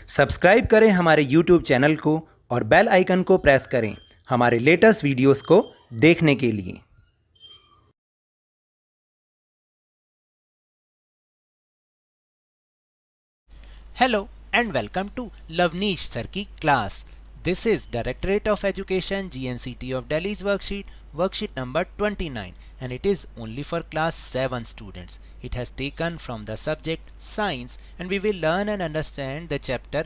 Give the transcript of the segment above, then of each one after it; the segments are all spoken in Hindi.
सब्सक्राइब करें हमारे YouTube चैनल को और बेल आइकन को प्रेस करें हमारे लेटेस्ट वीडियोस को देखने के लिए। Hello and welcome to Lavneesh Sir की class. This is Directorate of Education GNCT of Delhi's worksheet number 29, and it is only for class 7 students. It has taken from the subject science, and we will learn and understand the chapter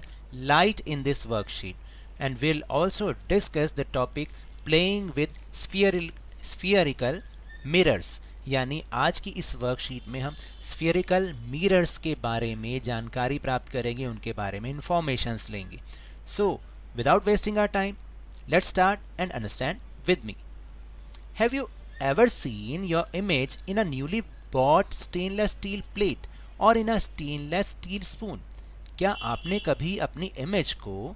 light in this worksheet, and we'll also discuss the topic playing with spherical mirrors. यानी आज की इस वर्कशीट में हम स्फेरिकल मिरर्स के बारे में जानकारी प्राप्त करेंगे, उनके बारे में इंफॉर्मेशंस लेंगे. So without wasting our time, let's start and understand with me. Have you ever seen your image in a newly bought stainless steel plate और in a stainless steel spoon? क्या आपने कभी अपनी इमेज को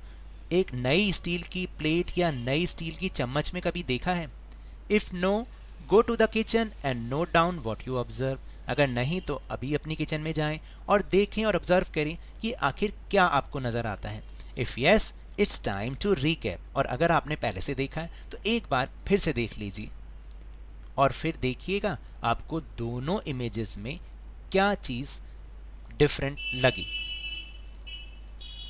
एक नई स्टील की प्लेट या नई स्टील की चम्मच में कभी देखा है? If no, go to the kitchen and note down what you observe. अगर नहीं तो अभी अपनी किचन में जाएं और देखें और ऑब्जर्व करें कि आखिर क्या आपको नज़र आता है. If yes, it's time to recap. और अगर आपने पहले से देखा है तो एक बार फिर से देख लीजिए और फिर देखिएगा आपको दोनों इमेजेस में क्या चीज़ डिफरेंट लगी.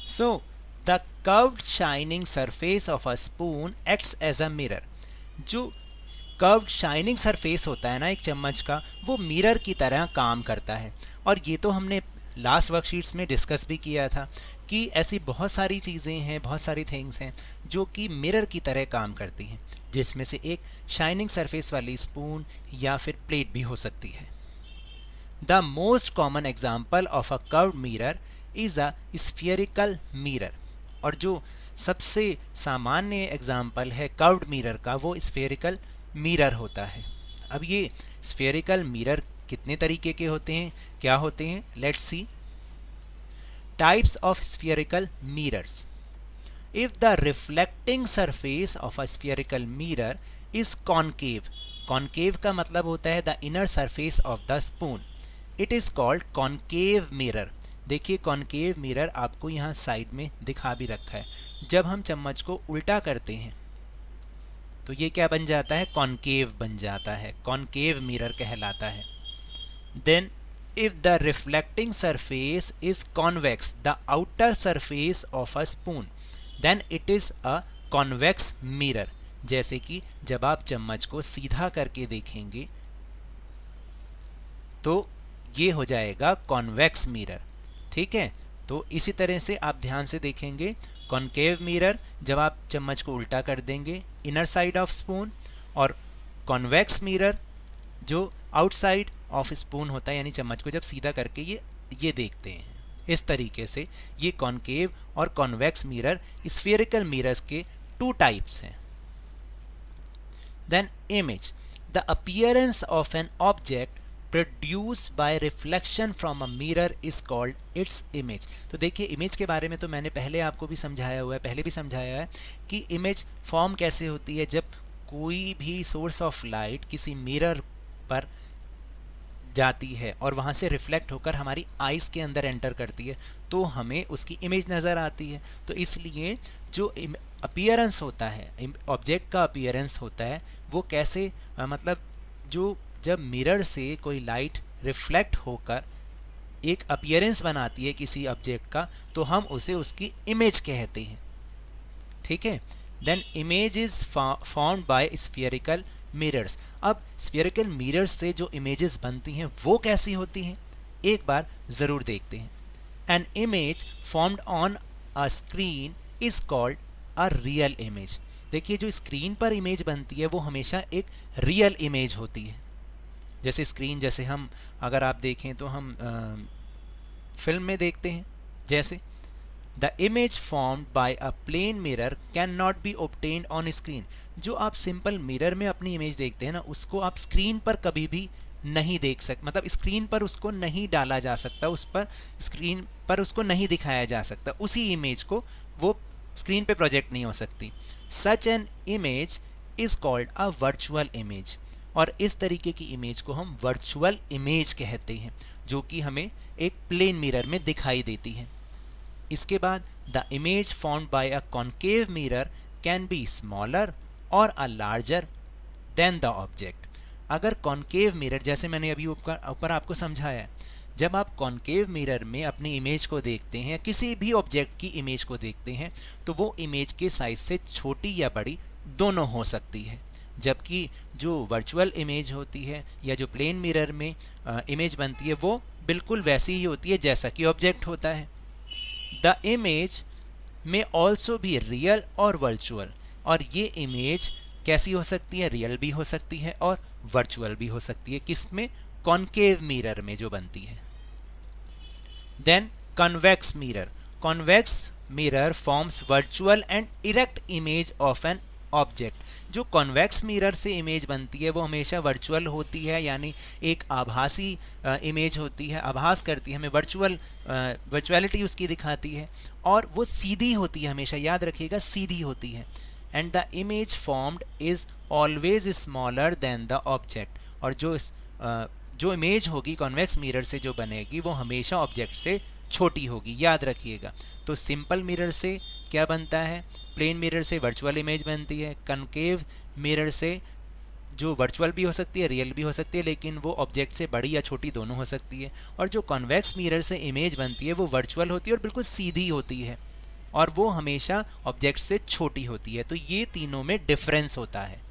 So the curved shining surface of a spoon acts as a mirror. जो कर्व्ड शाइनिंग सरफेस होता है ना एक चम्मच का, वो मिरर की तरह काम करता है. और ये तो हमने लास्ट वर्कशीट्स में डिस्कस भी किया था कि ऐसी बहुत सारी चीज़ें हैं, बहुत सारी थिंग्स हैं जो कि मिरर की तरह काम करती हैं, जिसमें से एक शाइनिंग सरफेस वाली स्पून या फिर प्लेट भी हो सकती है. The most common example of a curved mirror is a spherical mirror. और जो सबसे सामान्य एग्जाम्पल है कर्व्ड मिरर का, वो स्फेरिकल मिरर होता है. अब ये स्फेरिकल मिरर कितने तरीके के होते हैं, क्या होते हैं? Let's see. Types of spherical mirrors. If the reflecting surface of a spherical mirror is concave. Concave का मतलब होता है the inner surface of the spoon. It is called concave mirror. देखिए कॉनकेव मिरर आपको यहाँ साइड में दिखा भी रखा है. जब हम चम्मच को उल्टा करते हैं तो ये क्या बन जाता है? कॉनकेव बन जाता है, कॉनकेव मिरर कहलाता है. Then if the reflecting surface is convex, the outer surface of a spoon, then it is a convex mirror. जैसे कि जब आप चम्मच को सीधा करके देखेंगे तो ये हो जाएगा कॉन्वेक्स मिरर. ठीक है, तो इसी तरह से आप ध्यान से देखेंगे. कॉनकेव मिरर जब आप चम्मच को उल्टा कर देंगे, इनर साइड ऑफ स्पून, और कॉन्वेक्स मिरर जो आउटसाइड ऑफ स्पून होता है, यानी चम्मच को जब सीधा करके ये देखते हैं. इस तरीके से ये कॉनकेव और कॉन्वेक्स मिरर स्फेरिकल मिरर्स के टू टाइप्स हैं. Then image. The appearance of an object produced by reflection from a mirror is called its image. तो देखिए इमेज के बारे में तो मैंने पहले आपको भी समझाया हुआ है, पहले भी समझाया है कि इमेज फॉर्म कैसे होती है. जब कोई भी सोर्स ऑफ लाइट किसी मिरर पर जाती है और वहाँ से रिफ्लेक्ट होकर हमारी आइज़ के अंदर एंटर करती है तो हमें उसकी इमेज नज़र आती है. तो इसलिए जो अपीयरेंस होता है, ऑब्जेक्ट का अपीयरेंस होता है, वो कैसे मतलब जो जब मिरर से कोई लाइट रिफ्लेक्ट होकर एक अपीयरेंस बनाती है किसी ऑब्जेक्ट का, तो हम उसे उसकी इमेज कहते हैं. ठीक है. Then image is formed by spherical mirrors. अब स्फेरिकल मिरर्स से जो इमेजेस बनती हैं वो कैसी होती हैं, एक बार ज़रूर देखते हैं. An image formed on a screen is called a real image. देखिए जो स्क्रीन पर इमेज बनती है वो हमेशा एक रियल इमेज होती है. जैसे स्क्रीन, जैसे हम अगर आप देखें तो हम फिल्म में देखते हैं. जैसे the image formed by a plane mirror can not be obtained on screen. जो आप सिंपल मिरर में अपनी इमेज देखते हैं ना, उसको आप स्क्रीन पर कभी भी नहीं देख सकते, मतलब स्क्रीन पर उसको नहीं डाला जा सकता, उस पर स्क्रीन पर उसको नहीं दिखाया जा सकता, उसी इमेज को वो स्क्रीन पे प्रोजेक्ट नहीं हो सकती. Such an image is called a virtual image. और इस तरीके की इमेज को हम वर्चुअल इमेज कहते हैं, जो कि हमें एक प्लेन मिरर में दिखाई देती है. इसके बाद the image formed by a concave mirror can be smaller और a larger than the object. अगर कॉन्केव मिरर, जैसे मैंने अभी ऊपर आपको समझाया, जब आप कॉन्केव मिरर में अपनी इमेज को देखते हैं, किसी भी ऑब्जेक्ट की इमेज को देखते हैं, तो वो इमेज के साइज से छोटी या बड़ी दोनों हो सकती है। जबकि जो वर्चुअल इमेज होती है या जो प्लेन मिरर में इमेज बनती है वो बिल्कुल वैसी ही होती है जैसा कि ऑब्जेक्ट होता है। द इमेज में ऑल्सो भी रियल और वर्चुअल, और ये इमेज कैसी हो सकती है, रियल भी हो सकती है और वर्चुअल भी हो सकती है। किसमें? कॉन्केव मिरर में जो बनती है। Then convex mirror. Convex mirror forms virtual and erect image of an object. जो कॉन्वेक्स मिरर से इमेज बनती है वो हमेशा वर्चुअल होती है, यानी एक आभासी इमेज होती है, आभास करती है, हमें वर्चुअलिटी उसकी दिखाती है, और वो सीधी होती है, हमेशा याद रखिएगा सीधी होती है। And the image formed is always smaller than the object. और जो इमेज होगी कॉन्वेक्स मिरर से जो बनेगी वो हमेशा ऑब्जेक्ट से छोटी होगी, याद रखिएगा। तो सिंपल मिरर से क्या बनता है? प्लेन मिरर से वर्चुअल इमेज बनती है। कनकेव मिरर से जो वर्चुअल भी हो सकती है, रियल भी हो सकती है, लेकिन वो ऑब्जेक्ट से बड़ी या छोटी दोनों हो सकती है। और जो कॉन्वेक्स मिरर से इमेज बनती है वो वर्चुअल होती है और बिल्कुल सीधी होती है, और वो हमेशा ऑब्जेक्ट से छोटी होती है। तो ये तीनों में डिफरेंस होता है।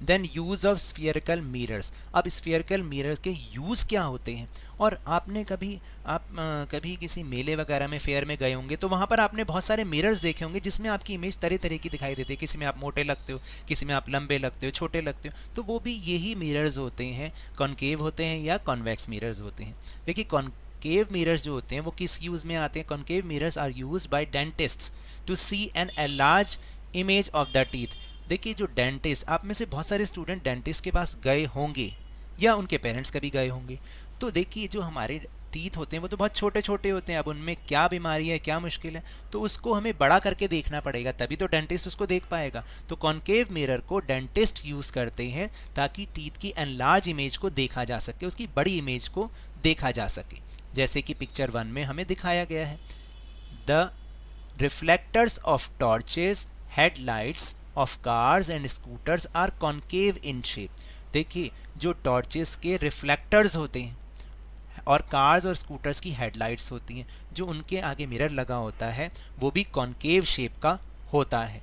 Then use of spherical mirrors. अब स्फीयरिकल मिरर्स के यूज़ क्या होते हैं? और आपने कभी किसी मेले वगैरह में, फेयर में गए होंगे तो वहाँ पर आपने बहुत सारे मिरर्स देखे होंगे जिसमें आपकी इमेज तरह तरह की दिखाई देती है। किसी में आप मोटे लगते हो, किसी में आप लंबे लगते हो, छोटे लगते हो, तो वो भी यही मिरर्स होते हैं, कॉन्केव होते हैं या कॉन्वेक्स मिरर्स होते हैं। देखिए कॉन्केव मिरर्स जो होते हैं वो किस यूज़ में आते हैं? Concave mirrors are used by dentists to see an enlarge image of the teeth. देखिए जो डेंटिस्ट, आप में से बहुत सारे स्टूडेंट डेंटिस्ट के पास गए होंगे या उनके पेरेंट्स कभी गए होंगे, तो देखिए जो हमारे टीथ होते हैं वो तो बहुत छोटे छोटे होते हैं। अब उनमें क्या बीमारी है, क्या मुश्किल है, तो उसको हमें बड़ा करके देखना पड़ेगा, तभी तो डेंटिस्ट उसको देख पाएगा। तो कॉन्केव मिरर को डेंटिस्ट यूज़ करते हैं ताकि टीथ की एनलार्ज इमेज को देखा जा सके, उसकी बड़ी इमेज को देखा जा सके, जैसे कि पिक्चर 1 में हमें दिखाया गया है। The reflectors of torches, headlights of cars and scooters are concave in shape. देखिए जो टॉर्चेस के रिफ्लेक्टर्स होते हैं और कार्स और स्कूटर्स की हेडलाइट्स होती हैं, जो उनके आगे मिरर लगा होता है वो भी कॉन्केव शेप का होता है।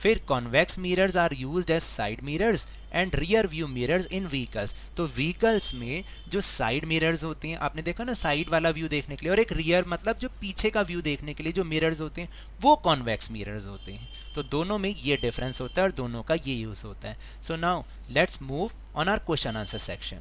फिर convex mirrors are used as side mirrors and rear view mirrors in vehicles. तो व्हीकल्स में जो साइड मिरर्स होते हैं, आपने देखा ना, साइड वाला व्यू देखने के लिए, और एक रियर मतलब जो पीछे का व्यू देखने के लिए जो मिरर्स होते हैं वो कॉन्वेक्स मिरर्स होते हैं। तो दोनों में ये डिफरेंस होता है और दोनों का ये यूज़ होता है। So now let's move on our question answer section.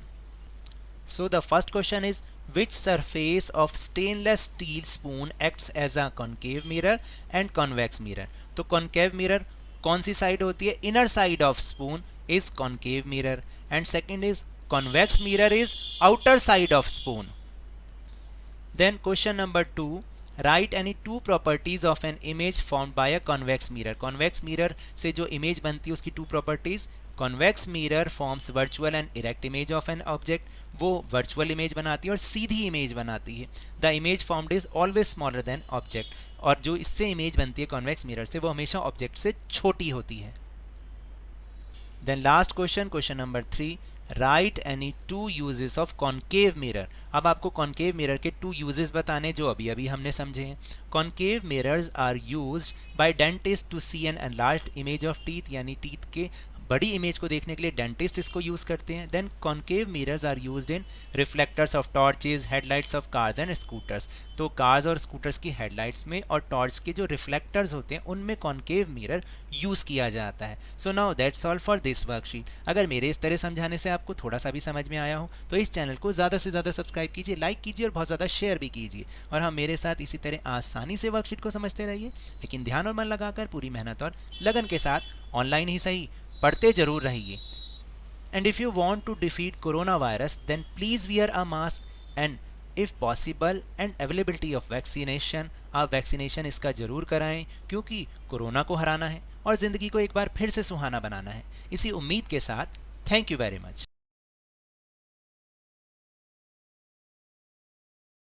So the first question is, which surface of stainless steel spoon acts as a concave mirror and convex mirror? तो concave mirror कौन सी साइड होती है? inner side of spoon is concave mirror, and second is convex mirror is outer side of spoon. Then question number 2, write any two properties of an image formed by a convex mirror. convex mirror से जो image बनती है उसकी two properties. Convex mirror forms virtual and erect image of an object. वो वर्चुअल इमेज बनाती है और सीधी इमेज बनाती है। The image formed is always smaller than object. और जो इससे इमेज बनती है कॉन्वेक्स मिरर से, वो हमेशा ऑब्जेक्ट से छोटी होती है। Then last question, question number 3, write any two uses of concave mirror. अब आपको कॉन्केव मिरर के 2 यूजेस बताने जो अभी अभी हमने समझे हैं। Concave mirrors are used by dentist to see an enlarged image of teeth, यानी टीथ के बड़ी इमेज को देखने के लिए डेंटिस्ट इसको यूज़ करते हैं। Then concave mirrors are used in reflectors of torches, headlights of cars and scooters. तो कार्स और स्कूटर्स की हेडलाइट्स में और टॉर्च के जो रिफ्लेक्टर्स होते हैं उनमें कॉन्केव मिरर यूज़ किया जाता है। So now that's all for this worksheet. अगर मेरे इस तरह समझाने से आपको थोड़ा सा भी समझ में आया हो तो इस चैनल को ज़्यादा से ज़्यादा सब्सक्राइब कीजिए, लाइक कीजिए और बहुत ज़्यादा शेयर भी कीजिए। और हम मेरे साथ इसी तरह आसानी से वर्कशीट को समझते रहिए, लेकिन ध्यान और मन लगाकर पूरी मेहनत और लगन के साथ ऑनलाइन ही सही पढ़ते जरूर रहिए। And if you want to defeat corona virus then please wear a mask and if possible and availability of vaccination. आप वैक्सीनेशन इसका ज़रूर कराएं, क्योंकि कोरोना को हराना है और ज़िंदगी को एक बार फिर से सुहाना बनाना है। इसी उम्मीद के साथ थैंक यू वेरी मच।